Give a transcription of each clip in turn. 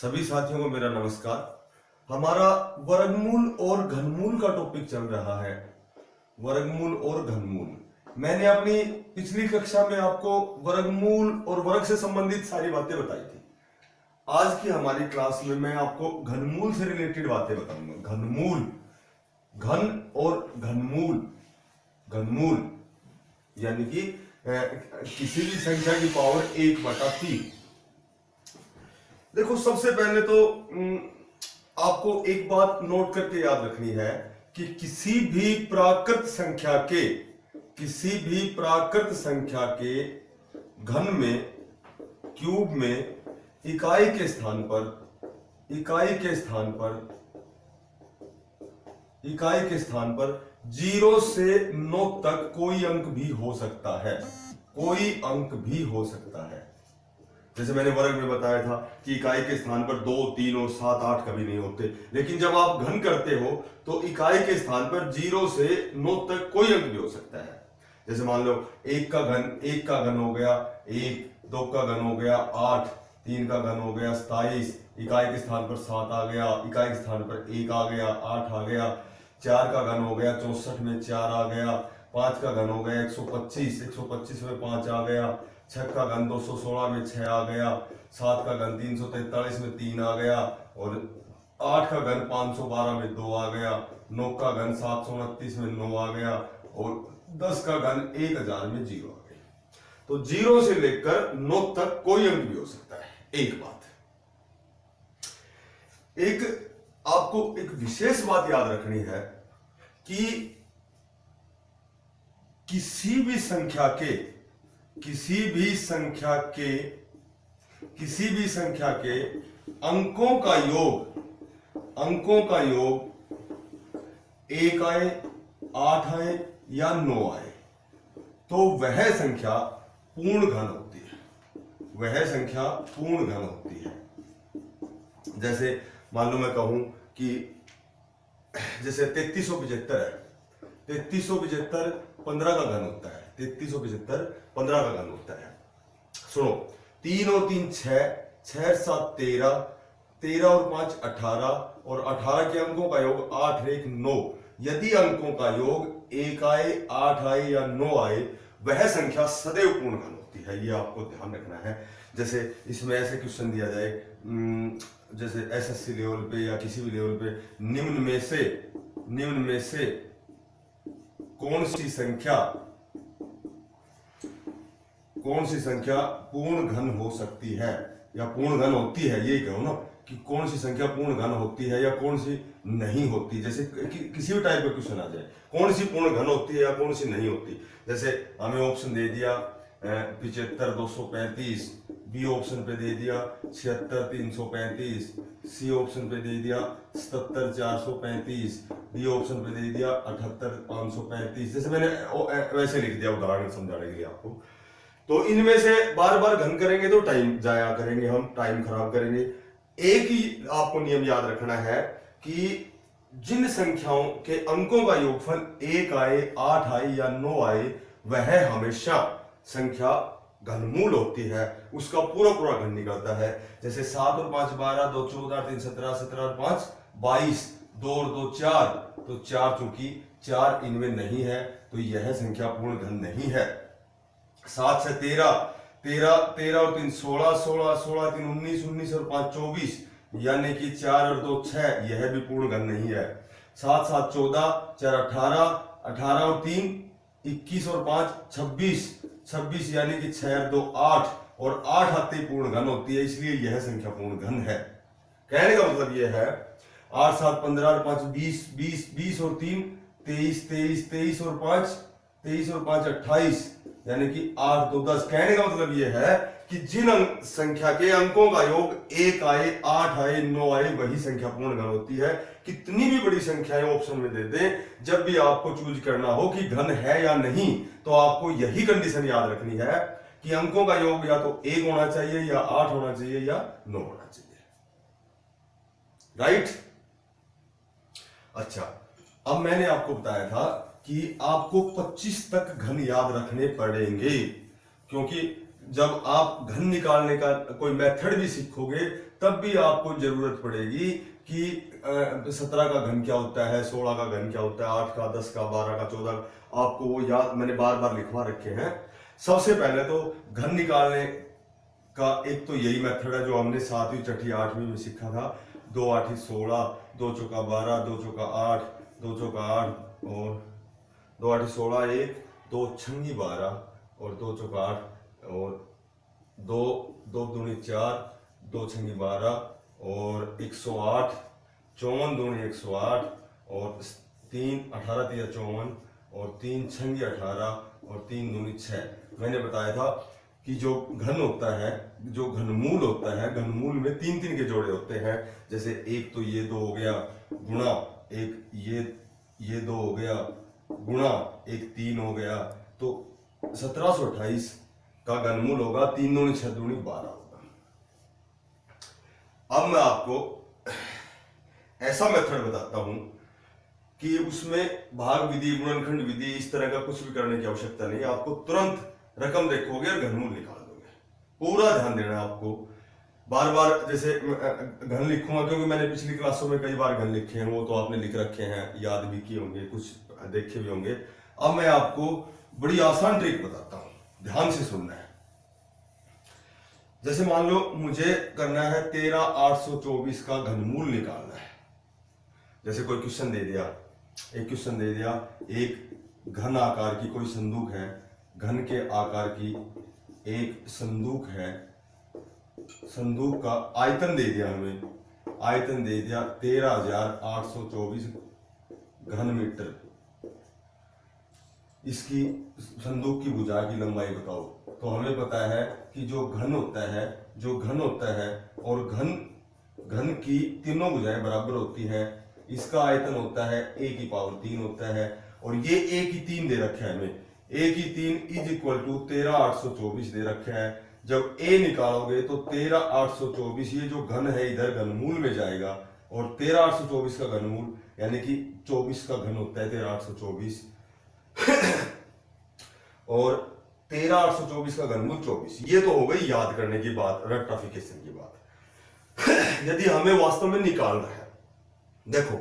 सभी साथियों को मेरा नमस्कार। हमारा वर्गमूल और घनमूल का टॉपिक चल रहा है। वर्गमूल और घनमूल। मैंने अपनी पिछली कक्षा में आपको वर्गमूल और वर्ग से संबंधित सारी बातें बताई थी। आज की हमारी क्लास में मैं आपको घनमूल से रिलेटेड बातें बताऊंगा। घनमूल, घन और घनमूल। घनमूल यानी कि किसी भी संख्या की पावर 1/3। देखो, सबसे पहले तो आपको एक बात नोट करके याद रखनी है कि किसी भी प्राकृत संख्या के घन में, क्यूब में इकाई के स्थान पर 0 से 9 तक कोई अंक भी हो सकता है। जैसे मैंने वर्ग में बताया था कि इकाई के स्थान पर 2, 3 और 7, 8 कभी नहीं होते, लेकिन जब आप घन करते हो तो इकाई के स्थान पर 0 से 9 तक कोई अंक भी हो सकता है। जैसे मान लो 1 का घन हो गया 1, 2 का घन हो गया 8, 3 का घन हो गया 27, इकाई के स्थान पर 7 आ गया, इकाई के स्थान पर 1 आ गया, 8 आ गया, 4 का घन हो गया 64 में 4 आ गया, 5 का घन हो गया 125 में 5 आ गया, 6 का घन 216 में 6 आ गया, 7 का घन 343 में 3 आ गया, और 8 का घन 512 में 2 आ गया, 9 का घन 729 में 9 आ गया, और 10 का घन 1000 में 0 आ गया। तो 0 से लेकर 9 तक कोई अंक भी हो सकता है। एक बात, आपको एक विशेष बात याद रखनी है कि किसी भी संख्या के अंकों का योग 1 आए, 8 आए या 9 आए तो वह संख्या पूर्ण घन होती है। जैसे मान लो मैं कहूं कि जैसे 3375 है, 3375 15 का घन होता है। 3375 15 का घन होता है। सुनो, 3 और 3 6, 6 7 13, 13 और 5 18, और 18 के अंकों का योग 8 और 1 9। यदि अंकों का योग 1 आए, 8 आए या 9 आए, वह संख्या सदैव पूर्ण घन होती है। ये आपको ध्यान रखना है। जैसे इसमें ऐसे क्वेश्चन दिया जाए, जैसे एसएससी लेवल पे या किसी भी लेवल पे, निम्न में से कौन सी संख्या पूर्ण घन हो सकती है या पूर्ण घन होती है। ये कहो ना कि कौन सी संख्या पूर्ण घन होती है या कौन सी नहीं होती। जैसे किसी भी टाइप का क्वेश्चन आ जाए, कौन सी पूर्ण घन होती है या कौन सी नहीं होती। जैसे हमें ऑप्शन दे दिया 75 235, बी ऑप्शन पे दे दिया 76 335, सी ऑप्शन पे दे दिया 77 435, डी ऑप्शन पे दे दिया 78 535। जैसे मैंने वैसे लिख दिया उदाहरण समझाने के लिए आपको। तो इनमें से बार बार घन करेंगे तो टाइम जाया करेंगे, हम टाइम खराब करेंगे। एक ही आपको नियम याद रखना है कि जिन संख्याओं के अंकों का योगफल 1 आए, 8 आए या 9 आए, वह हमेशा संख्या घनमूल होती है। उसका पूरा घन निकलता है। जैसे 7 और 5 12, 2 14, 3 17, 17 और 5 22, 2 और 2 4, तो 4 चूंकि 4 इनमें नहीं है तो यह संख्या पूर्ण घन नहीं है। 7 से 13, 13 और 3 16, 16, 16 3 19, 19 और 5 24, यानी कि 4 और 2 6, यह भी पूर्ण घन नहीं है। 7 7 14, 4 18, 18 और 3 21 और 5 26, 26 यानी कि 6 और 2 8, और 8 आते पूर्ण घन होती है, इसलिए यह संख्या पूर्ण घन है। कहने का मतलब यह है 8 7 15 और 5 20, 20 20 और 3 23, 23 23 और 5 23 और 5 28, यानी कि 8 2 10। कहने का मतलब यह है कि जिन संख्या के अंकों का योग 1 आए, 8 आए, 9 आए, वही संख्या पूर्ण घन होती है। कितनी भी बड़ी संख्याएं ऑप्शन में दे दें, जब भी आपको चूज करना हो कि घन है या नहीं, तो आपको यही कंडीशन याद रखनी है कि अंकों का योग या तो 1 होना चाहिए या 8 होना चाहिए या 9 होना चाहिए। राइट? अच्छा, अब मैंने आपको बताया था कि आपको 25 तक घन याद रखने पड़ेंगे, क्योंकि जब आप घन निकालने का कोई मेथड भी सीखोगे तब भी आपको जरूरत पड़ेगी कि 17 का घन क्या होता है, 16 का घन क्या होता है, 8 का, 10 का, 12 का, 14 का, आपको वो याद मैंने बार बार लिखवा रखे हैं। सबसे पहले तो घन निकालने का एक तो यही मेथड है जो हमने 7वीं, 6वीं, 8वीं में सीखा था। 2 8 16, 2 चौका 12, 2 चौका 8, 2 चौका 8 और 2 8 16, 1 2 छंगी 12 और 2 चौका 8 और 2 2 दूनी 4, 2 छंगी 12 और 108, 54 दूनी 108 और 3 18 तिया 54 और 3 छंगी 18 और 3 दूनी 6। मैंने बताया था कि जो घन होता है, जो घनमूल होता है, घनमूल में 3 के जोड़े होते हैं। जैसे एक तो ये 2 हो गया गुणा एक ये 2 हो गया गुणा एक 3 हो गया, तो 1728 का घनमूल होगा 3 दूनी 6 दूनी 12 होगा। अब मैं आपको ऐसा मेथड बताता हूं कि उसमें भाग विधि, गुणनखंड विधि, इस तरह का कुछ भी करने की आवश्यकता नहीं। आपको तुरंत रकम देखोगे और घनमूल निकाल दोगे। पूरा ध्यान देना है आपको। बार बार जैसे घन लिखूंगा क्योंकि मैंने पिछली क्लासों में कई बार घन लिखे हैं, वो तो आपने लिख रखे हैं, याद भी किए होंगे, कुछ देखे भी होंगे। अब मैं आपको बड़ी आसान ट्रिक बताता हूं, ध्यान से सुनना है। जैसे मान लो मुझे करना है 13824 का घनमूल निकालना है। जैसे कोई क्वेश्चन दे दिया, एक क्वेश्चन दे दिया, एक घन आकार की कोई संदूक है, घन के आकार की एक संदूक है, संदूक का आयतन दे दिया हमें, आयतन दे दिया 13824 घन मीटर। इसकी संदूक की भुजा की लंबाई बताओ। तो हमें पता है कि जो घन होता है और घन की तीनों भुजाएं बराबर होती हैं। इसका आयतन होता है a की पावर 3 होता है और ये a की 3 दे रखा है हमें, a की 3 इज इक्वल टू 13824 दे रखा है। जब a निकालोगे तो 13824 ये जो घन है इधर घनमूल में जाएगा और 13824 का घनमूल यानी कि 24 का घन होता है 13824 और 13824 का घनमूल 24। ये तो हो गई याद करने की बात, रेक्टिफिकेशन की बात। यदि हमें वास्तव में निकालना है, देखो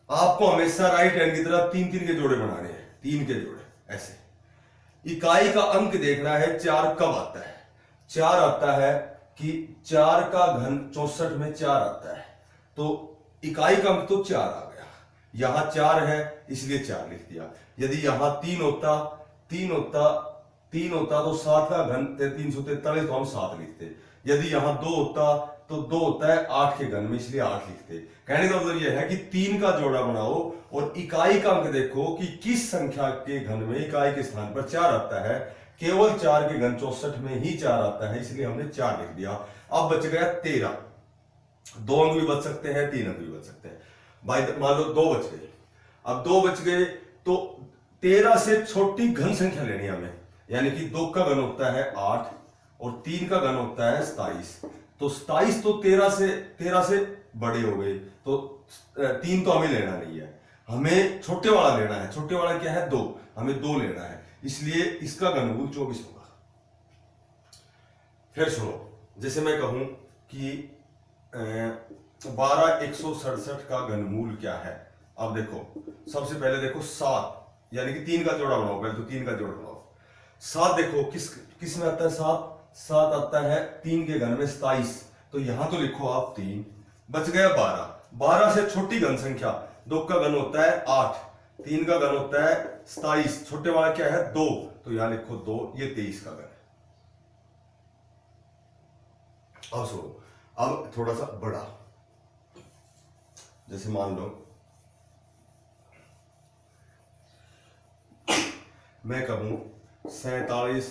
आपको हमेशा राइट हैंड की तरफ 3 के जोड़े बनाने हैं, 3 के जोड़े ऐसे। इकाई का अंक देखना है 4 कब आता है। 4 आता है कि 4 का घन 64 में 4 आता है, तो इकाई का अंक तो 4 आ गया। यहां 4 है इसलिए 4 लिख दिया। यदि यहां 3 होता तो 7 का घन 343 तो हम 7 लिखते। यदि यहां 2 होता तो 2 होता है 8 के घन में, इसलिए 8 लिखते। कहने का मतलब यह है कि 3 का जोड़ा बनाओ और इकाई का अंक देखो कि किस संख्या के घन में इकाई के स्थान पर 4 आता है। केवल 4 के घन 64 में ही 4 आता है, इसलिए हमने 4 लिख दिया। अब बच गया 13। 2 अंक भी बच सकते हैं, 3 अंक भी बच सकते हैं। भाई मान लो 2 बच गए। अब 2 बच गए तो 13 से छोटी घन संख्या लेनी है हमें, यानी कि 2 का घन होता है 8 और 3 का घन होता है 27। तो 27 तो 13 से बड़े हो गए, तो 3 तो हमें लेना नहीं है, हमें छोटे वाला लेना है। छोटे वाला क्या है 2, हमें 2 लेना है, इसलिए इसका घनमूल 24 होगा। फिर सुनो, जैसे मैं कहूं कि 12167 का घनमूल क्या है। अब देखो सबसे पहले देखो 7 यानी कि 3 का जोड़ा बनाओ, पहले तो 3 का जोड़ा बनाओ। 7 देखो किस में आता है 7 आता है 3 के घन में 27, तो यहां तो लिखो आप 3। बच गया 12 से छोटी घन संख्या 2 का घन होता है 8, 3 का घन होता है 27, छोटे वाला क्या है 2, तो यहां लिखो 2, ये 23 का घन है। अब सुनो, अब थोड़ा सा बड़ा, जैसे मान लो मैं कहूं 47,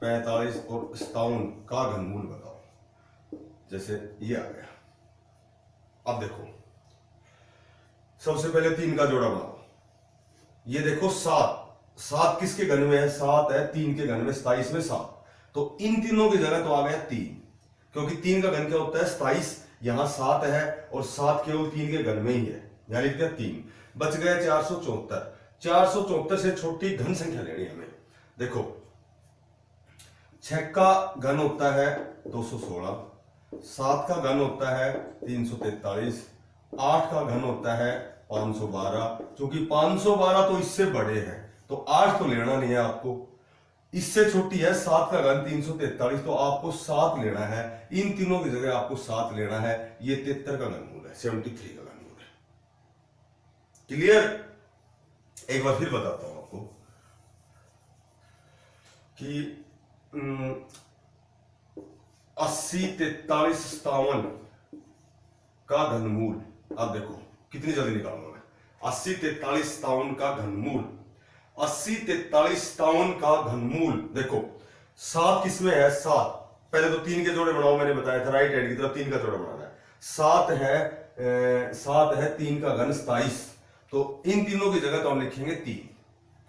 45 और 57 का घनमूल बताओ। जैसे ये आ गया। अब देखो सबसे पहले 3 का जोड़ा बनाओ। ये देखो 7 किसके घन में है, 7 है 3 के घन में, 27 में 7, तो इन तीनों की जगह तो आ गया 3, क्योंकि 3 का घन क्या होता है 27, यहां 7 है और 7 केवल 3 के घन में ही है, यहां लिख दिया 3। बच गया 474 से छोटी घन संख्या लेनी हमें। देखो 6 का घन होता है 216, 7 का घन होता है 343, 8 का घन होता है 512। क्योंकि 512 तो इससे बड़े हैं तो 8 तो लेना नहीं है आपको। इससे छोटी है 7 का घन 343, तो आपको 7 लेना है। इन तीनों की जगह आपको 7 लेना है। ये 73 का घनमूल है, 73 का घनमूल है। क्लियर? एक बार फिर बताता हूं आपको कि 80, 43, 57 का घनमूल। अब देखो कितनी जल्दी निकालूंगा मैं। 80, 43, 57 का घनमूल, 80, 43, 57 का घनमूल। देखो 7 किसमें है? 7। पहले तो 3 के जोड़े बनाओ, मैंने बताया था राइट हैंड की तरफ 3 का जोड़ा बनाना है। 7 है 3 का घन 27, तो इन तीनों की जगह तो हम लिखेंगे 3,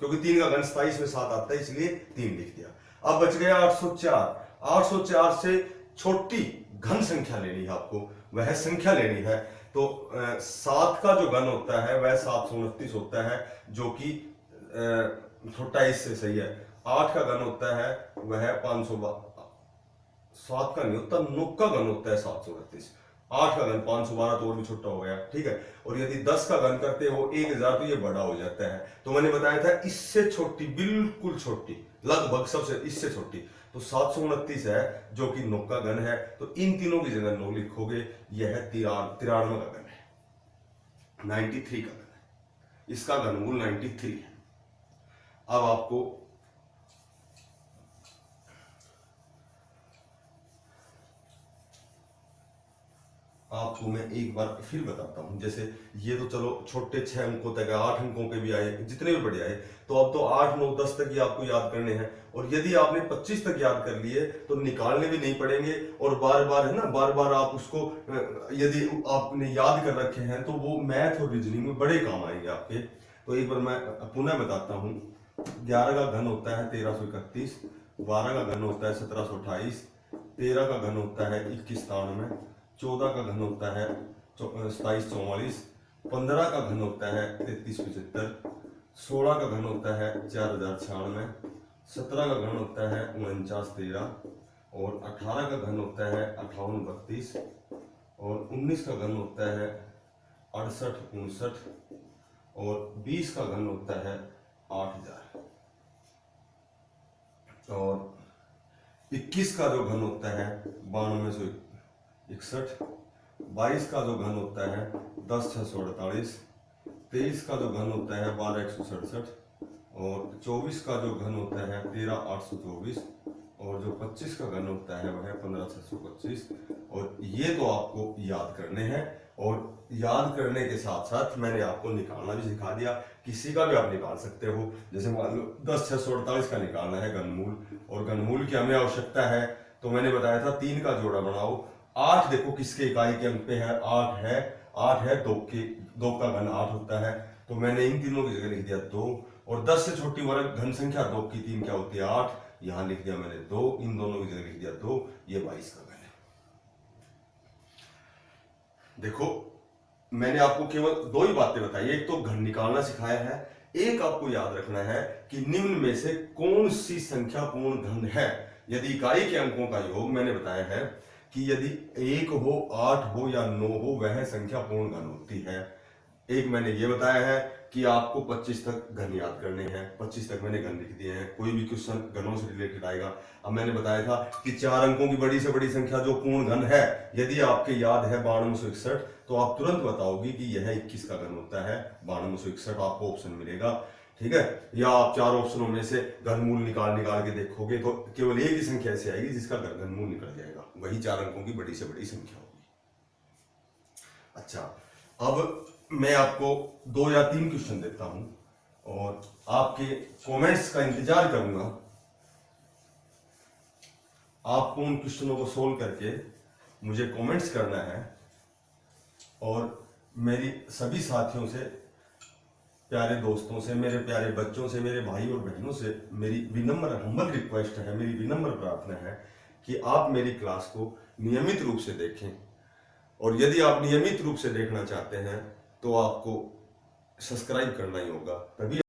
क्योंकि 3 का घन 27 में 7 आता है, इसलिए 3 लिख दिया। अब बच गया 804। 804 से छोटी घन संख्या लेनी है आपको, वह संख्या लेनी है। तो 7 का जो घन होता है वह 729 होता है, जो कि छोटा इससे सही है। 8 का घन होता है वह 512, 7 का नहीं होता, 9 का घन होता है 729। 8 का घन 512 तो और भी छोटा हो गया, ठीक है। और यदि 10 का घन करते हो 1000 तो ये बड़ा हो जाता है। तो मैंने बताया था इससे छोटी, बिल्कुल छोटी, लगभग सबसे इससे छोटी तो 729 है, जो कि 9 का घन है। तो इन तीनों की जगह 9 लिखोगे, यह 93 का घन है, 93 का घन है। इसका घनमूल 93 है। अब आपको मैं एक बार फिर बताता हूं। जैसे ये तो चलो छोटे 6 अंकों तक है, 8 अंकों के भी आए, जितने भी बड़े आए, तो अब तो 8, 9, 10 तक ही आपको याद करने हैं। और यदि आपने 25 तक याद कर लिए तो निकालने भी नहीं पड़ेंगे, और बार बार है ना, बार बार आप उसको यदि आपने याद कर रखे हैं तो वो मैथ और रीजनिंग में बड़े काम आएंगे आपके। तो एक बार मैं पुनः बताता हूँ। 11 का घन होता है 1331, 12 का घन होता है 1728, 13 का घन होता है 2193, 14 का घन होता है 2744, 15 का घन होता है 3375, 16 का घन होता है 4096, 17 का घन होता है 4913, और 18 का घन होता है 5832, और 19 का घन होता है 6859, और 20 का घन होता है 8000, और 21 का जो घन होता है 9261, 22 का जो घन होता है 10648, 23 का जो घन होता है 12167, और 24 का जो घन होता है 13824, और जो 25 का घन होता है वह है 15625। और ये तो आपको याद करने हैं, और याद करने के साथ साथ मैंने आपको निकालना भी सिखा दिया। किसी का भी आप निकाल सकते हो। जैसे मान लो 10648 का निकालना है घनमूल, और घनमूल की हमें आवश्यकता है, तो मैंने बताया था 3 का जोड़ा बनाओ। 8 देखो किसके इकाई के अंक पे है, 8 है 2 का घन 8 होता है, तो मैंने इन तीनों की जगह लिख दिया 2। और 10 से छोटी वर्ग घन संख्या 2 की 3 क्या होती है 8, यहां लिख दिया मैंने 2, इन दोनों की जगह लिख दिया 2, ये 22 का घन है। देखो मैंने आपको केवल 2 ही बातें बताई, एक तो घन निकालना सिखाया है, एक आपको याद रखना है कि निम्न में से कौन सी संख्या पूर्ण घन है। यदि इकाई के अंकों का योग मैंने बताया है कि यदि 1 हो, 8 हो या 9 हो, वह संख्या पूर्ण घन होती है। एक मैंने ये बताया है कि आपको 25 तक घन याद करने हैं, 25 तक मैंने घन लिख दिए हैं। कोई भी क्वेश्चन घनों से रिलेटेड आएगा। अब मैंने बताया था कि 4 अंकों की बड़ी से बड़ी संख्या जो पूर्ण घन है, यदि आपके याद है 9261, तो आप तुरंत बताओगे कि यह 21 का घन होता है। 9261 आपको ऑप्शन मिलेगा, ठीक है। या आप 4 ऑप्शनों में से घनमूल निकाल के देखोगे तो केवल एक ही संख्या ऐसी आएगी जिसका घनमूल निकल जाएगा, वही 4 अंकों की बड़ी से बड़ी संख्या होगी। अच्छा, अब मैं आपको 2 या 3 क्वेश्चन देता हूं और आपके कमेंट्स का इंतजार करूंगा। आपको उन क्वेश्चनों को सोल्व करके मुझे कमेंट्स करना है, और मेरी सभी साथियों से, प्यारे दोस्तों से, मेरे प्यारे बच्चों से, मेरे भाई और बहनों से मेरी विनम्र हम्बल रिक्वेस्ट है, मेरी विनम्र प्रार्थना है कि आप मेरी क्लास को नियमित रूप से देखें। और यदि आप नियमित रूप से देखना चाहते हैं तो आपको सब्सक्राइब करना ही होगा, तभी